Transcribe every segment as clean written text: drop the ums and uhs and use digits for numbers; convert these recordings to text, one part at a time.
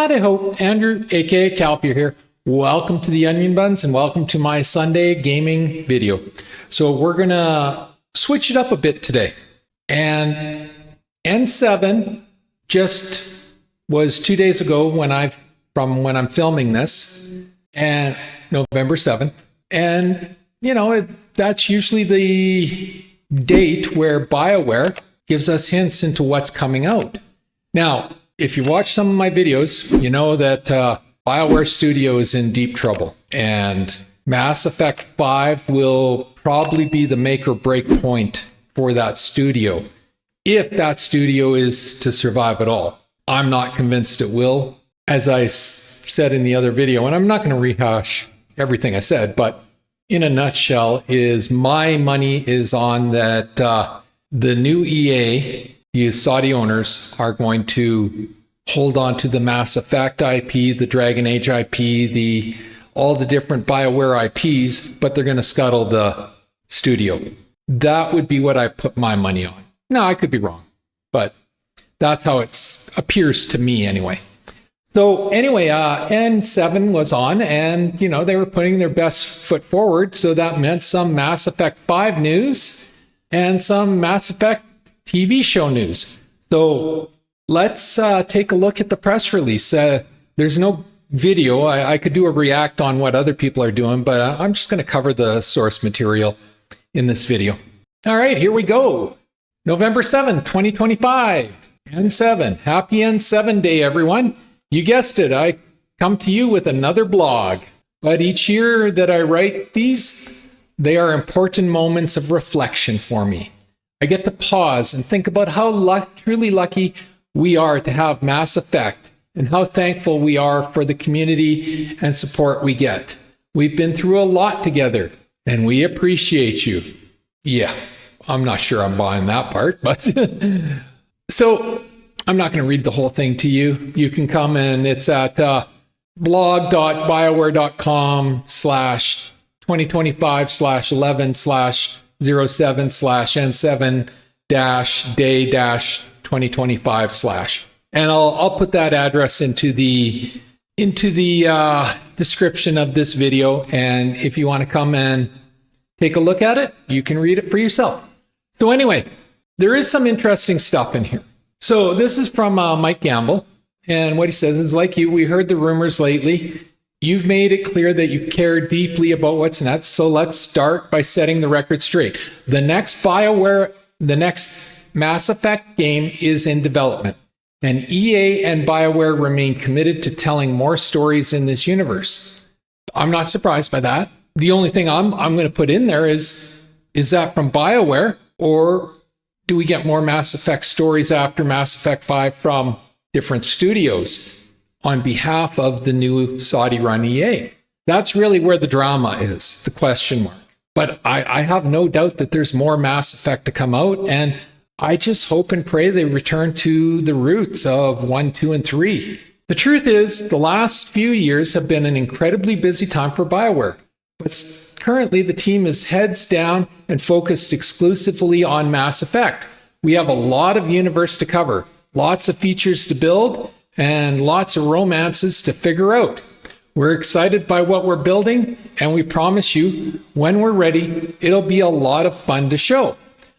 Howdy-ho, Andrew, aka Calpia here. Welcome to the Onion Buns and welcome to my Sunday gaming video. So we're gonna switch it up a bit today. And N7 just was 2 days ago when I'm filming this, and November 7th. And that's usually the date where Bioware gives us hints into what's coming out. Now, if you watch some of my videos, you know that Bioware Studio is in deep trouble, and Mass Effect 5 will probably be the make or break point for that studio, if that studio is to survive at all. I'm not convinced it will, as I said in the other video, and I'm not going to rehash everything I said, but in a nutshell is my money is on that the new EA, the Saudi owners, are going to hold on to the Mass Effect IP, the Dragon Age IP, all the different Bioware IPs, but they're going to scuttle the studio. That would be what I put my money on. Now, I could be wrong, but that's how it appears to me anyway. So anyway, N7 was on, and they were putting their best foot forward. So that meant some Mass Effect 5 news and some Mass Effect TV show news. So let's take a look at the press release. There's no video. I could do a react on what other people are doing, but I'm just going to cover the source material in this video. All right, here we go. November 7th, 2025. N7. Happy N7 Day, everyone. You guessed it. I come to you with another blog. But each year that I write these, they are important moments of reflection for me. I get to pause and think about how truly lucky we are to have Mass Effect and how thankful we are for the community and support we get. We've been through a lot together and we appreciate you. Yeah, I'm not sure I'm buying that part, but so I'm not going to read the whole thing to you. You can come and it's at blog.bioware.com/2025/11/07-day-day-2025/. And I'll put that address into the description of this video. And if you want to come and take a look at it, you can read it for yourself. So anyway, there is some interesting stuff in here. So this is from Mike Gamble. And what he says is, like you, we heard the rumors lately. You've made it clear that you care deeply about what's next. So let's start by setting the record straight. The next Mass Effect game is in development. And EA and Bioware remain committed to telling more stories in this universe. I'm not surprised by that. The only thing I'm going to put in there is that from Bioware, or do we get more Mass Effect stories after Mass Effect 5 from different studios on behalf of the new Saudi-run EA? That's really where the drama is, the question mark. But I have no doubt that there's more Mass Effect to come out, and I just hope and pray they return to the roots of 1, 2, and 3. The truth is, the last few years have been an incredibly busy time for Bioware. But currently, the team is heads down and focused exclusively on Mass Effect. We have a lot of universe to cover, lots of features to build, and lots of romances to figure out. We're excited by what we're building, and we promise you, when we're ready, it'll be a lot of fun to show.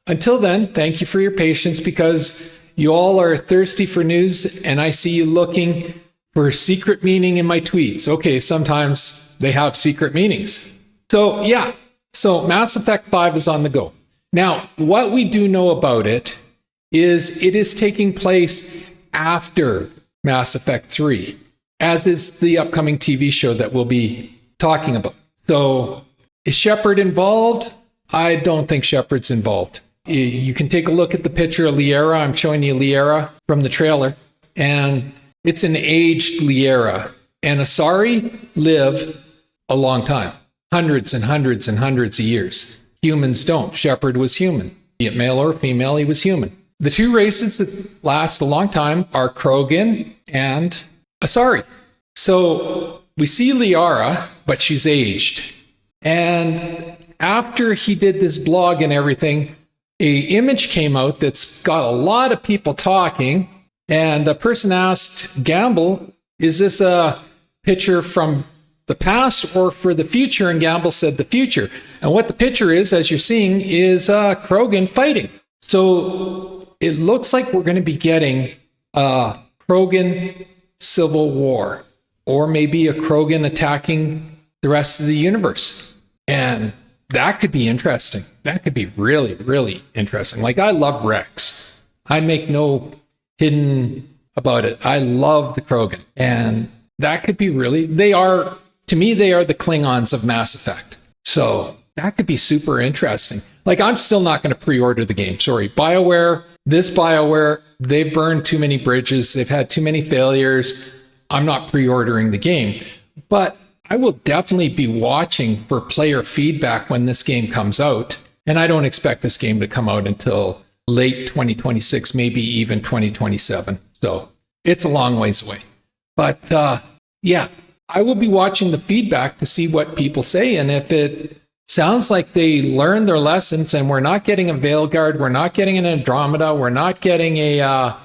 Until then, thank you for your patience, because you all are thirsty for news, and I see you looking for secret meaning in my tweets. Okay, sometimes they have secret meanings. So yeah, so Mass Effect 5 is on the go. Now, what we do know about it is taking place after Mass Effect 3, as is the upcoming TV show that we'll be talking about. So is Shepard involved? I don't think Shepard's involved. You can take a look at the picture of Liara. I'm showing you Liara from the trailer, and it's an aged Liara. And Asari live a long time, hundreds and hundreds and hundreds of years. Humans don't. Shepard was human. Be it male or female, he was human. The two races that last a long time are Krogan and Asari. So we see Liara, but she's aged. And after he did this blog and everything, an image came out that's got a lot of people talking. And a person asked Gamble is this a picture from the past or for the future? And Gamble said the future. And what the picture is, as you're seeing, is Krogan fighting. So it looks like we're going to be getting a Krogan civil war, or maybe a Krogan attacking the rest of the universe. And that could be interesting. That could be really, really interesting. Like, I love Rex. I make no hidden about it. I love the Krogan. And that could be really, to me, they are the Klingons of Mass Effect. So that could be super interesting. Like, I'm still not going to pre-order the game. Sorry. Bioware, they've burned too many bridges. They've had too many failures. I'm not pre-ordering the game. But I will definitely be watching for player feedback when this game comes out. And I don't expect this game to come out until late 2026, maybe even 2027. So it's a long ways away. But yeah, I will be watching the feedback to see what people say. And if it sounds like they learned their lessons and we're not getting a Veilguard, we're not getting an Andromeda, we're not getting a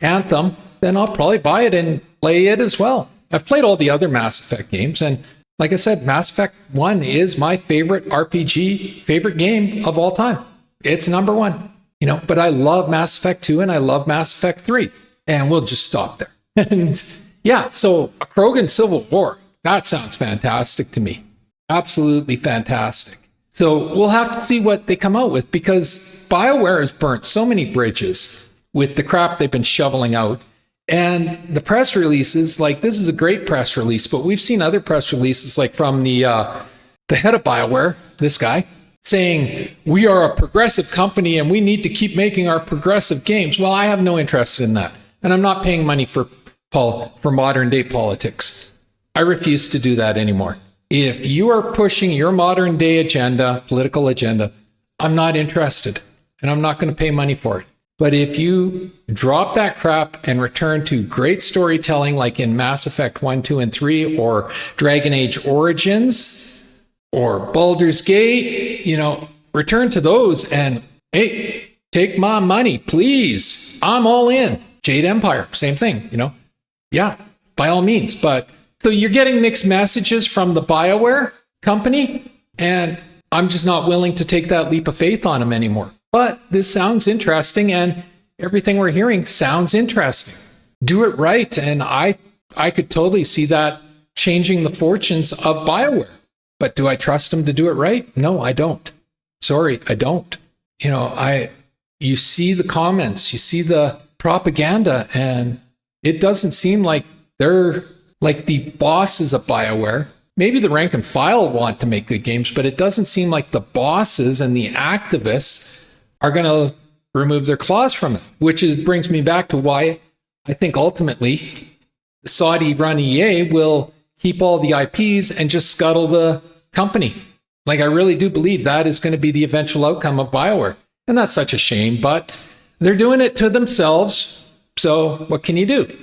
Anthem, then I'll probably buy it and play it as well. I've played all the other Mass Effect games, and like I said, Mass Effect 1 is my favorite RPG, favorite game of all time. It's number one, but I love Mass Effect 2 and I love Mass Effect 3, and we'll just stop there. And yeah, so a Krogan Civil War, that sounds fantastic to me. Absolutely fantastic. So we'll have to see what they come out with, because BioWare has burnt so many bridges with the crap they've been shoveling out. And the press releases, like, this is a great press release, but we've seen other press releases, like from the head of BioWare, this guy, saying, we are a progressive company and we need to keep making our progressive games. Well, I have no interest in that. And I'm not paying money for modern day politics. I refuse to do that anymore. If you are pushing your modern day agenda, political agenda, I'm not interested, and I'm not going to pay money for it. But if you drop that crap and return to great storytelling, like in Mass Effect 1, 2, and 3, or Dragon Age Origins, or Baldur's Gate, return to those and, hey, take my money, please. I'm all in. Jade Empire, same thing, Yeah, by all means. But so you're getting mixed messages from the BioWare company, and I'm just not willing to take that leap of faith on them anymore. But this sounds interesting, and everything we're hearing sounds interesting. Do it right, and I could totally see that changing the fortunes of BioWare. But do I trust them to do it right? No, I don't. Sorry, I don't. You see the comments, you see the propaganda, and it doesn't seem like they're like the bosses of BioWare. Maybe the rank and file want to make good games, but it doesn't seem like the bosses and the activists are going to remove their claws from it, which brings me back to why I think ultimately the Saudi-run EA will keep all the IPs and just scuttle the company. Like, I really do believe that is going to be the eventual outcome of BioWare. And that's such a shame, but they're doing it to themselves. So what can you do?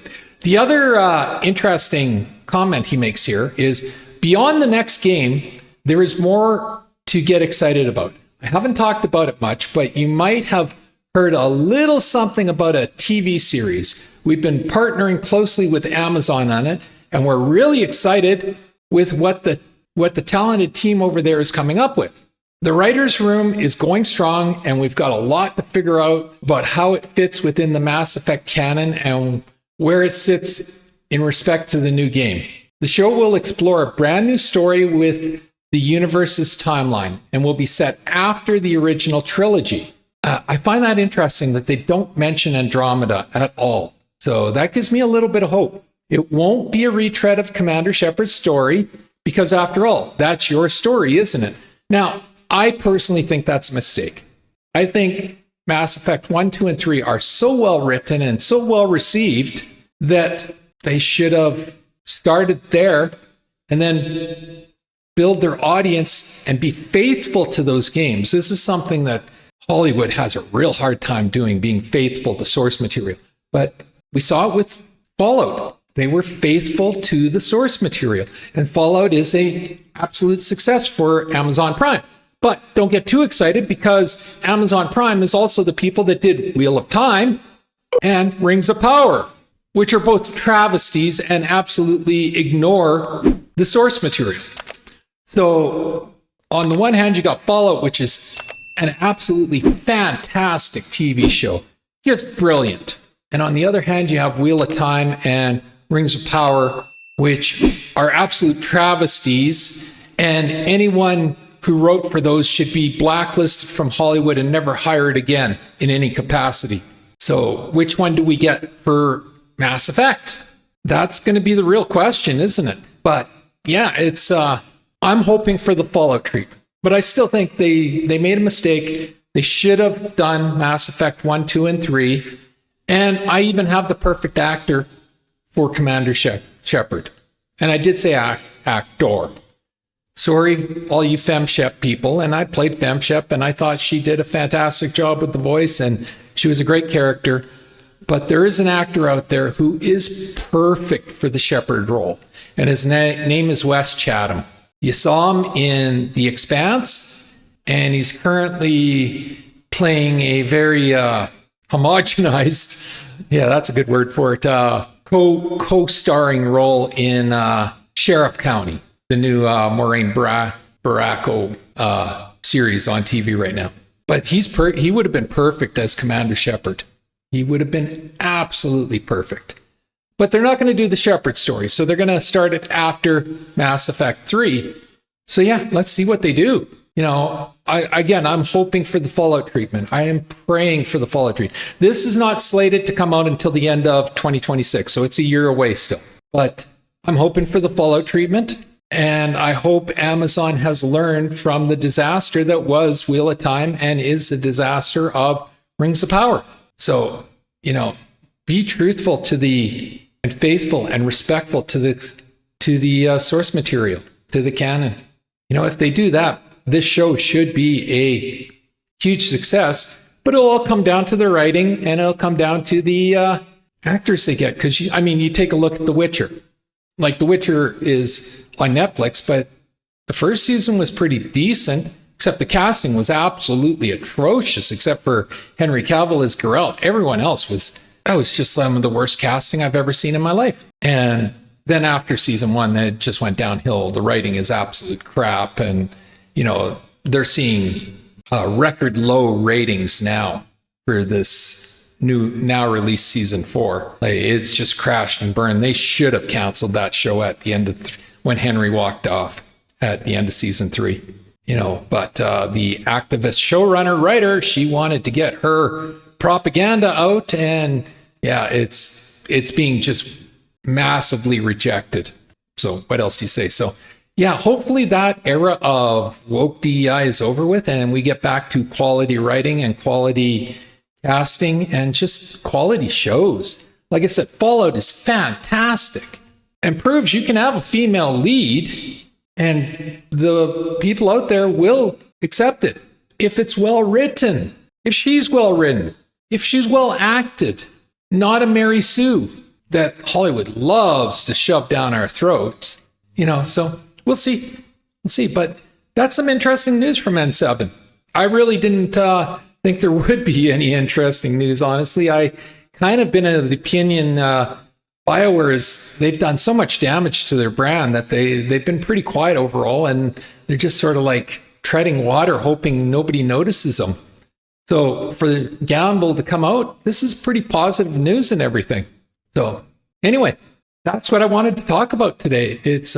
The other interesting comment he makes here is, beyond the next game, there is more to get excited about. I haven't talked about it much, but you might have heard a little something about a TV series. We've been partnering closely with Amazon on it, and we're really excited with what the talented team over there is coming up with. The writer's room is going strong, and we've got a lot to figure out about how it fits within the Mass Effect canon and where it sits in respect to the new game. The show will explore a brand new story with the universe's timeline and will be set after the original trilogy. I find that interesting that they don't mention Andromeda at all. So that gives me a little bit of hope. It won't be a retread of Commander Shepard's story, because after all, that's your story, isn't it? Now, I personally think that's a mistake. I think Mass Effect 1, 2, and 3 are so well written and so well received that they should have started there and then build their audience and be faithful to those games. This is something that Hollywood has a real hard time doing, being faithful to source material. But we saw it with Fallout. They were faithful to the source material, and Fallout is an absolute success for Amazon Prime. But don't get too excited, because Amazon Prime is also the people that did Wheel of Time and Rings of Power. which are both travesties and absolutely ignore the source material. So on the one hand, you got Fallout, which is an absolutely fantastic TV show, just brilliant. And on the other hand, you have Wheel of Time and Rings of Power, which are absolute travesties. And anyone who wrote for those should be blacklisted from Hollywood and never hired again in any capacity. So which one do we get for Mass Effect? That's going to be the real question, isn't it? But yeah, it's I'm hoping for the Fallout treatment. But I still think they made a mistake. They should have done Mass Effect 1, 2, and 3. And I even have the perfect actor for Commander Shepard. And I did say actor. Sorry, all you FemShep people. And I played FemShep, and I thought she did a fantastic job with the voice, and she was a great character. But there is an actor out there who is perfect for the Shepard role. And his name is Wes Chatham. You saw him in The Expanse, and he's currently playing a very homogenized, yeah, that's a good word for it, co-starring role in Sheriff County, the new Maureen Baracco series on TV right now. But he would have been perfect as Commander Shepard. He would have been absolutely perfect. But they're not going to do the Shepard story, so they're going to start it after Mass Effect 3. So yeah, let's see what they do. You know, I'm hoping for the Fallout treatment. I am praying for the Fallout treatment. This is not slated to come out until the end of 2026, so it's a year away still. But I'm hoping for the Fallout treatment, and I hope Amazon has learned from the disaster that was Wheel of Time and is the disaster of Rings of Power. So, you know, be truthful to and faithful and respectful to the source material, to the canon. You know, if they do that, this show should be a huge success, but it'll all come down to the writing, and it'll come down to the actors they get. Because, you take a look at The Witcher. Like, The Witcher is on Netflix, but the first season was pretty decent, except the casting was absolutely atrocious, except for Henry Cavill as Geralt. Everyone else that was just some of the worst casting I've ever seen in my life. And then after season 1, it just went downhill. The writing is absolute crap. And, they're seeing record low ratings now for this now released season 4. Like, it's just crashed and burned. They should have canceled that show at the end of when Henry walked off at the end of season 3. But the activist showrunner writer, she wanted to get her propaganda out, and yeah, it's being just massively rejected. So what else do you say? So yeah, hopefully that era of woke DEI is over with, and we get back to quality writing and quality casting and just quality shows. Like I said, Fallout is fantastic and proves you can have a female lead, and the people out there will accept it if it's well written, if she's well written, if she's well acted, not a Mary Sue that Hollywood loves to shove down our throats. So we'll see. But that's some interesting news from N7. I really didn't think there would be any interesting news, honestly. I kind of been of the opinion Bioware they've done so much damage to their brand that they've been pretty quiet overall, and they're just sort of like treading water, hoping nobody notices them. So for the gamble to come out, this is pretty positive news and everything. So anyway, that's what I wanted to talk about today. It's,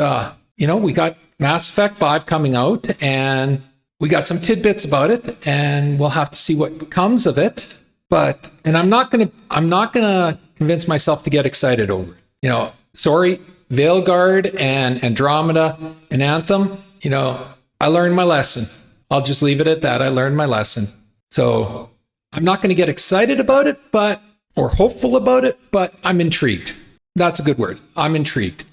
we got Mass Effect 5 coming out, and we got some tidbits about it, and we'll have to see what comes of it. And I'm not gonna convince myself to get excited over it. Sorry, Veilguard and Andromeda and Anthem, I learned my lesson. I'll just leave it at that. I learned my lesson. So I'm not going to get excited about it, or hopeful about it, but I'm intrigued. That's a good word. I'm intrigued.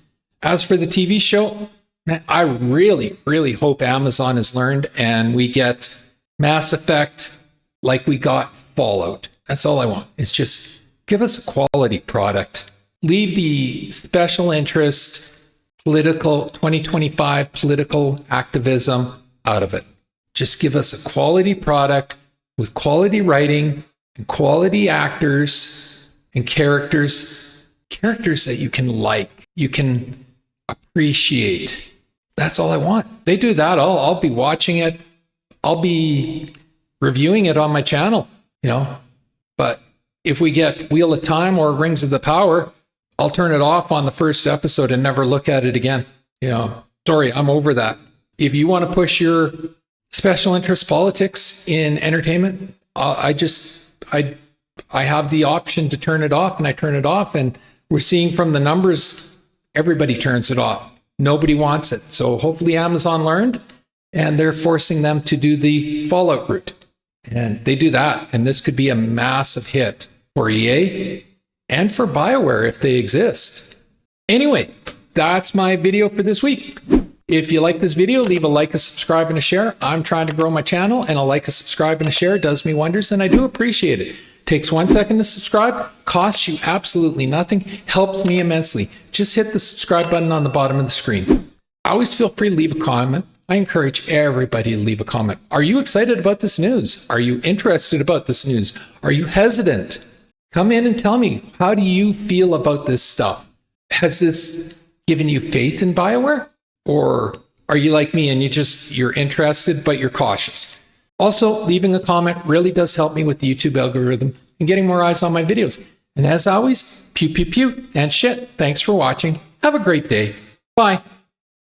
As for the TV show, man, I really, really hope Amazon has learned and we get Mass Effect like we got Fallout. That's all I want. It's just give us a quality product. Leave the special interest, 2025 political activism out of it. Just give us a quality product with quality writing and quality actors and characters characters that you can like, you can appreciate. That's all I want. They do that. I'll be watching it. I'll be reviewing it on my channel, But if we get Wheel of Time or Rings of the Power, I'll turn it off on the first episode and never look at it again. Sorry, I'm over that. If you want to push your special interest politics in entertainment, I have the option to turn it off, and I turn it off. And we're seeing from the numbers, everybody turns it off. Nobody wants it. So hopefully Amazon learned, and they're forcing them to do the Fallout route. And they do that, and this could be a massive hit for EA and for Bioware if they exist. Anyway, that's my video for this week. If you like this video, leave a like, a subscribe, and a share. I'm trying to grow my channel, and a like, a subscribe, and a share does me wonders, and I do appreciate it. Takes 1 second to subscribe, costs you absolutely nothing, helps me immensely. Just hit the subscribe button on the bottom of the screen. Always feel free to leave a comment. I encourage everybody to leave a comment. Are you excited about this news? Are you interested about this news? Are you hesitant? Come in and tell me, how do you feel about this stuff? Has this given you faith in Bioware? Or are you like me and you're interested, but you're cautious? Also, leaving a comment really does help me with the YouTube algorithm and getting more eyes on my videos. And as always, pew, pew, pew, and shit. Thanks for watching. Have a great day. Bye.